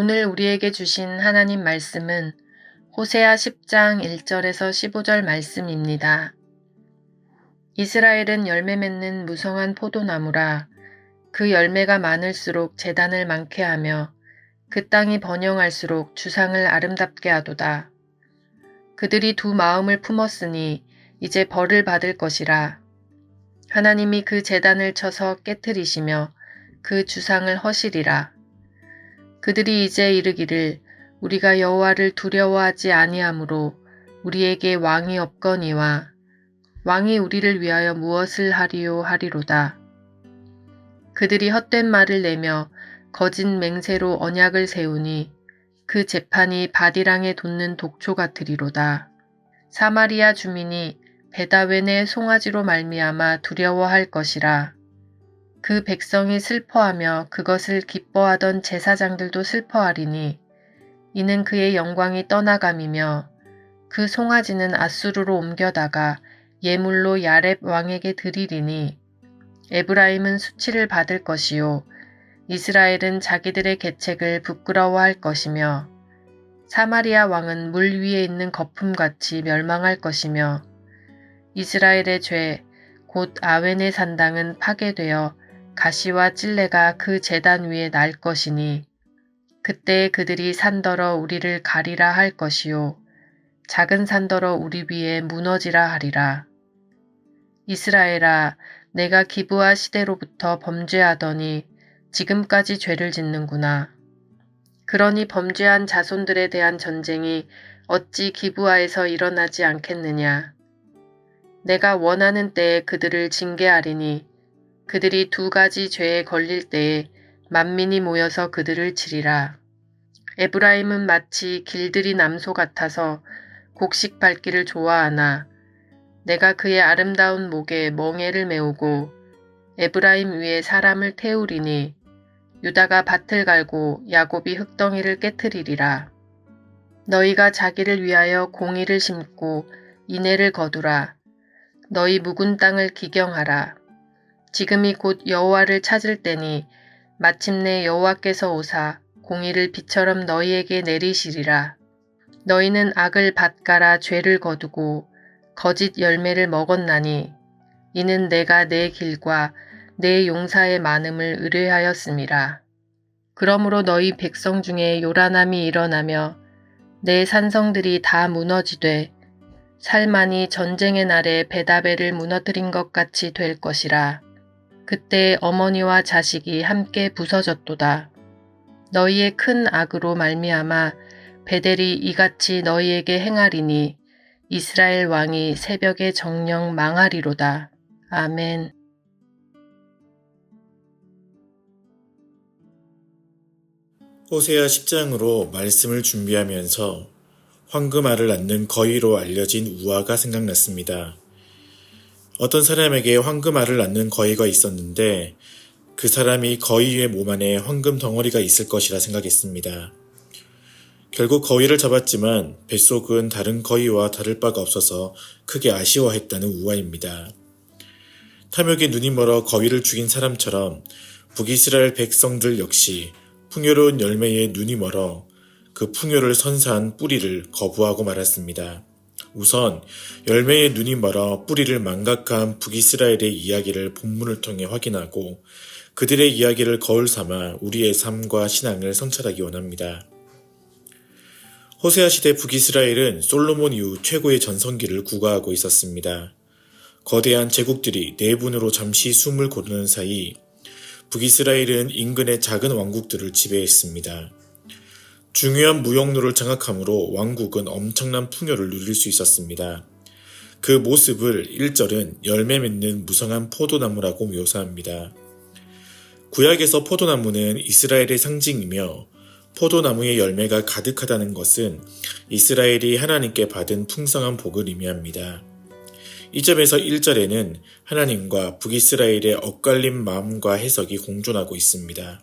오늘 우리에게 주신 하나님 말씀은 호세아 10장 1절에서 15절 말씀입니다. 이스라엘은 열매 맺는 무성한 포도나무라. 그 열매가 많을수록 재단을 많게 하며 그 땅이 번영할수록 주상을 아름답게 하도다. 그들이 두 마음을 품었으니 이제 벌을 받을 것이라. 하나님이 그 재단을 쳐서 깨트리시며 그 주상을 허시리라. 그들이 이제 이르기를 우리가 여호와를 두려워하지 아니하므로 우리에게 왕이 없거니와 왕이 우리를 위하여 무엇을 하리요 하리로다. 그들이 헛된 말을 내며 거짓 맹세로 언약을 세우니 그 재판이 바디랑에 돋는 독초 같으리로다. 사마리아 주민이 베다웬의 송아지로 말미암아 두려워할 것이라. 그 백성이 슬퍼하며 그것을 기뻐하던 제사장들도 슬퍼하리니 이는 그의 영광이 떠나감이며 그 송아지는 아수르로 옮겨다가 예물로 야렙 왕에게 드리리니 에브라임은 수치를 받을 것이요 이스라엘은 자기들의 계책을 부끄러워할 것이며 사마리아 왕은 물 위에 있는 거품같이 멸망할 것이며 이스라엘의 죄 곧 아웬의 산당은 파괴되어 가시와 찔레가 그 제단 위에 날 것이니 그때 그들이 산더러 우리를 가리라 할 것이요 작은 산더러 우리 위에 무너지라 하리라. 이스라엘아, 내가 기브아 시대로부터 범죄하더니 지금까지 죄를 짓는구나. 그러니 범죄한 자손들에 대한 전쟁이 어찌 기브아에서 일어나지 않겠느냐. 내가 원하는 때에 그들을 징계하리니 그들이 두 가지 죄에 걸릴 때에 만민이 모여서 그들을 치리라. 에브라임은 마치 길들이 남소 같아서 곡식 밟기를 좋아하나 내가 그의 아름다운 목에 멍에를 메우고 에브라임 위에 사람을 태우리니 유다가 밭을 갈고 야곱이 흙덩이를 깨트리리라. 너희가 자기를 위하여 공의를 심고 인애를 거두라. 너희 묵은 땅을 기경하라. 지금이 곧 여호와를 찾을 때니 마침내 여호와께서 오사 공의를 비처럼 너희에게 내리시리라. 너희는 악을 밭갈아 죄를 거두고 거짓 열매를 먹었나니 이는 내가 내 길과 내 용사의 많음을 의뢰하였음이라. 그러므로 너희 백성 중에 요란함이 일어나며 내 산성들이 다 무너지되 살만이 전쟁의 날에 베다벨을 무너뜨린 것 같이 될 것이라. 그때 어머니와 자식이 함께 부서졌도다. 너희의 큰 악으로 말미암아 베델이 이같이 너희에게 행하리니 이스라엘 왕이 새벽에 정령 망하리로다. 아멘. 호세아 10장으로 말씀을 준비하면서 황금알을 낳는 거위로 알려진 우화가 생각났습니다. 어떤 사람에게 황금알을 낳는 거위가 있었는데 그 사람이 거위의 몸 안에 황금 덩어리가 있을 것이라 생각했습니다. 결국 거위를 잡았지만 뱃속은 다른 거위와 다를 바가 없어서 크게 아쉬워했다는 우화입니다. 탐욕에 눈이 멀어 거위를 죽인 사람처럼 북이스라엘 백성들 역시 풍요로운 열매에 눈이 멀어 그 풍요를 선사한 뿌리를 거부하고 말았습니다. 우선 열매에 눈이 멀어 뿌리를 망각한 북이스라엘의 이야기를 본문을 통해 확인하고 그들의 이야기를 거울 삼아 우리의 삶과 신앙을 성찰하기 원합니다. 호세아 시대 북이스라엘은 솔로몬 이후 최고의 전성기를 구가하고 있었습니다. 거대한 제국들이 내분으로 잠시 숨을 고르는 사이 북이스라엘은 인근의 작은 왕국들을 지배했습니다. 중요한 무역로를 장악함으로 왕국은 엄청난 풍요를 누릴 수 있었습니다. 그 모습을 1절은 열매 맺는 무성한 포도나무라고 묘사합니다. 구약에서 포도나무는 이스라엘의 상징이며 포도나무의 열매가 가득하다는 것은 이스라엘이 하나님께 받은 풍성한 복을 의미합니다. 이 점에서 1절에는 하나님과 북이스라엘의 엇갈린 마음과 해석이 공존하고 있습니다.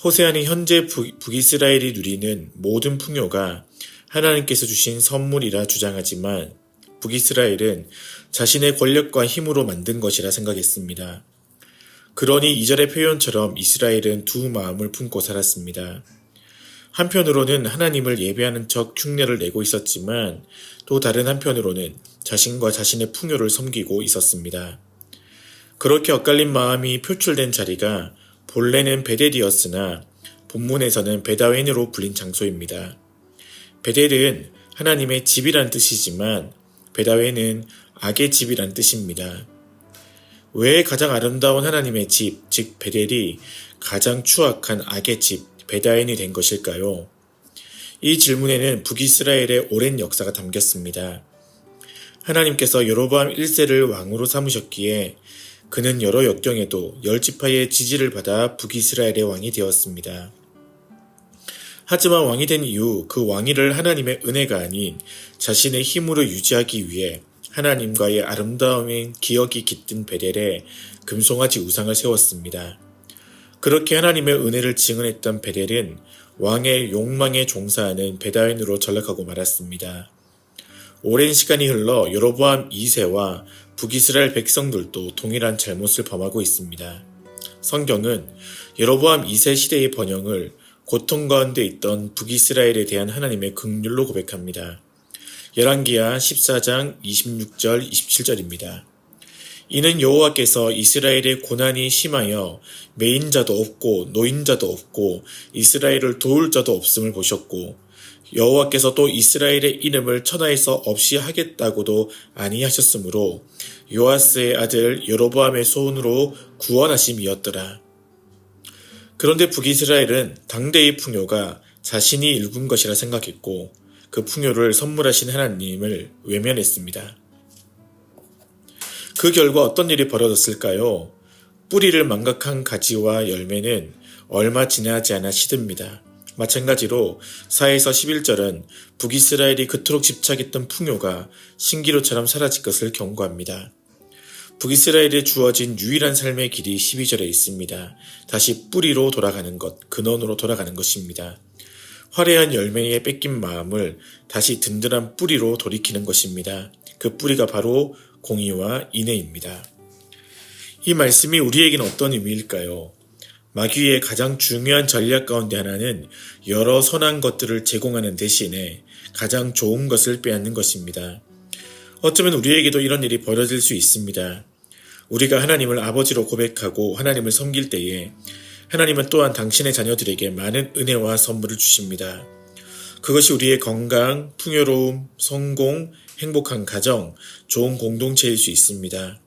호세아는 현재 북이스라엘이 누리는 모든 풍요가 하나님께서 주신 선물이라 주장하지만 북이스라엘은 자신의 권력과 힘으로 만든 것이라 생각했습니다. 그러니 2절의 표현처럼 이스라엘은 두 마음을 품고 살았습니다. 한편으로는 하나님을 예배하는 척 흉내를 내고 있었지만 또 다른 한편으로는 자신과 자신의 풍요를 섬기고 있었습니다. 그렇게 엇갈린 마음이 표출된 자리가 본래는 베델이었으나 본문에서는 베다웬으로 불린 장소입니다. 베델은 하나님의 집이란 뜻이지만 베다웬은 악의 집이란 뜻입니다. 왜 가장 아름다운 하나님의 집, 즉 베델이 가장 추악한 악의 집, 베다웬이 된 것일까요? 이 질문에는 북이스라엘의 오랜 역사가 담겼습니다. 하나님께서 여로보암 1세를 왕으로 삼으셨기에 그는 여러 역경에도 10지파의 지지를 받아 북이스라엘의 왕이 되었습니다. 하지만 왕이 된 이후 그 왕위를 하나님의 은혜가 아닌 자신의 힘으로 유지하기 위해 하나님과의 아름다움인 기억이 깃든 베델에 금송아지 우상을 세웠습니다. 그렇게 하나님의 은혜를 증언했던 베델은 왕의 욕망에 종사하는 베다웬으로 전락하고 말았습니다. 오랜 시간이 흘러 여로보암 2세와 북이스라엘 백성들도 동일한 잘못을 범하고 있습니다. 성경은 여로보암 2세 시대의 번영을 고통 가운데 있던 북이스라엘에 대한 하나님의 긍휼로 고백합니다. 열왕기하 14장 26절 27절입니다. 이는 여호와께서 이스라엘의 고난이 심하여 매인자도 없고 노인자도 없고 이스라엘을 도울 자도 없음을 보셨고 여호와께서 또 이스라엘의 이름을 천하에서 없이 하겠다고도 아니하셨으므로 요아스의 아들 여로보암의 소원으로 구원하심이었더라. 그런데 북이스라엘은 당대의 풍요가 자신이 일군 것이라 생각했고 그 풍요를 선물하신 하나님을 외면했습니다. 그 결과 어떤 일이 벌어졌을까요? 뿌리를 망각한 가지와 열매는 얼마 지나지 않아 시듭니다. 마찬가지로 4에서 11절은 북이스라엘이 그토록 집착했던 풍요가 신기루처럼 사라질 것을 경고합니다. 북이스라엘에 주어진 유일한 삶의 길이 12절에 있습니다. 다시 뿌리로 돌아가는 것, 근원으로 돌아가는 것입니다. 화려한 열매에 뺏긴 마음을 다시 든든한 뿌리로 돌이키는 것입니다. 그 뿌리가 바로 공의와 인애입니다. 이 말씀이 우리에게는 어떤 의미일까요? 마귀의 가장 중요한 전략 가운데 하나는 여러 선한 것들을 제공하는 대신에 가장 좋은 것을 빼앗는 것입니다. 어쩌면 우리에게도 이런 일이 벌어질 수 있습니다. 우리가 하나님을 아버지로 고백하고 하나님을 섬길 때에 하나님은 또한 당신의 자녀들에게 많은 은혜와 선물을 주십니다. 그것이 우리의 건강, 풍요로움, 성공, 행복한 가정, 좋은 공동체일 수 있습니다.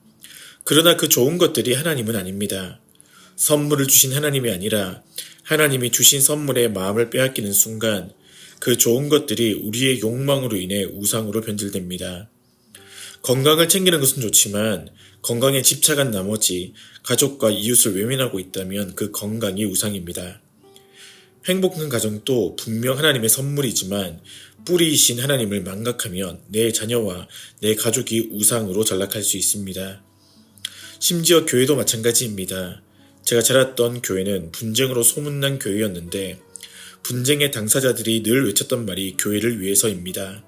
그러나 그 좋은 것들이 하나님은 아닙니다. 선물을 주신 하나님이 아니라 하나님이 주신 선물에 마음을 빼앗기는 순간 그 좋은 것들이 우리의 욕망으로 인해 우상으로 변질됩니다. 건강을 챙기는 것은 좋지만 건강에 집착한 나머지 가족과 이웃을 외면하고 있다면 그 건강이 우상입니다. 행복한 가정도 분명 하나님의 선물이지만 뿌리이신 하나님을 망각하면 내 자녀와 내 가족이 우상으로 전락할 수 있습니다. 심지어 교회도 마찬가지입니다. 제가 자랐던 교회는 분쟁으로 소문난 교회였는데 분쟁의 당사자들이 늘 외쳤던 말이 교회를 위해서입니다.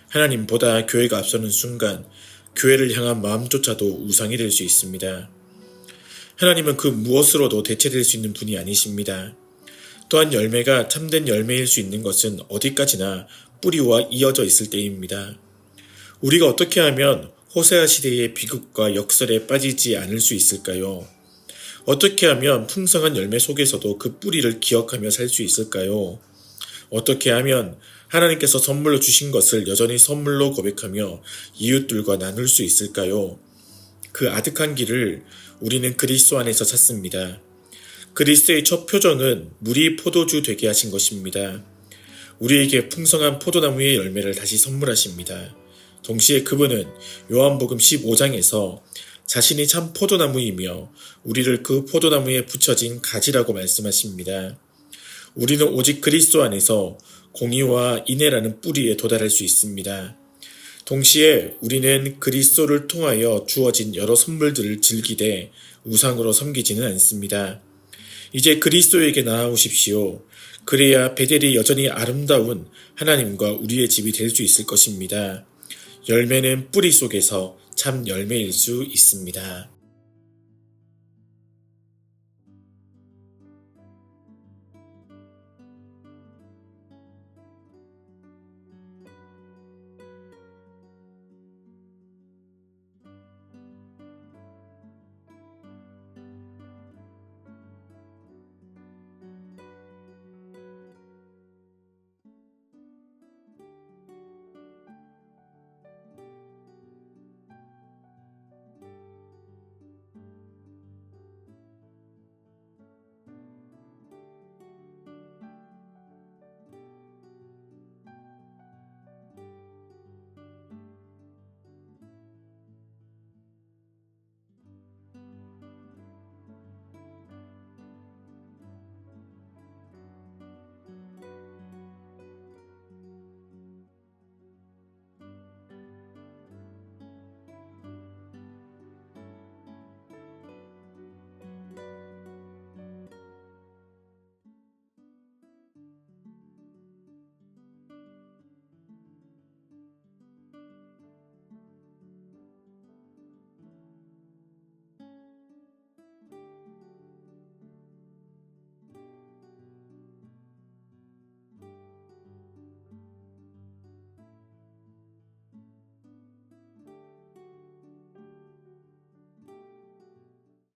하나님보다 교회가 앞서는 순간 교회를 향한 마음조차도 우상이 될 수 있습니다. 하나님은 그 무엇으로도 대체될 수 있는 분이 아니십니다. 또한 열매가 참된 열매일 수 있는 것은 어디까지나 뿌리와 이어져 있을 때입니다. 우리가 어떻게 하면 호세아 시대의 비극과 역설에 빠지지 않을 수 있을까요? 어떻게 하면 풍성한 열매 속에서도 그 뿌리를 기억하며 살 수 있을까요? 어떻게 하면 하나님께서 선물로 주신 것을 여전히 선물로 고백하며 이웃들과 나눌 수 있을까요? 그 아득한 길을 우리는 그리스도 안에서 찾습니다. 그리스도의 첫 표정은 물이 포도주 되게 하신 것입니다. 우리에게 풍성한 포도나무의 열매를 다시 선물하십니다. 동시에 그분은 요한복음 15장에서 자신이 참 포도나무이며 우리를 그 포도나무에 붙여진 가지라고 말씀하십니다. 우리는 오직 그리스도 안에서 공의와 인애라는 뿌리에 도달할 수 있습니다. 동시에 우리는 그리스도를 통하여 주어진 여러 선물들을 즐기되 우상으로 섬기지는 않습니다. 이제 그리스도에게 나아오십시오. 그래야 베델이 여전히 아름다운 하나님과 우리의 집이 될 수 있을 것입니다. 열매는 뿌리 속에서 참 열매일 수 있습니다.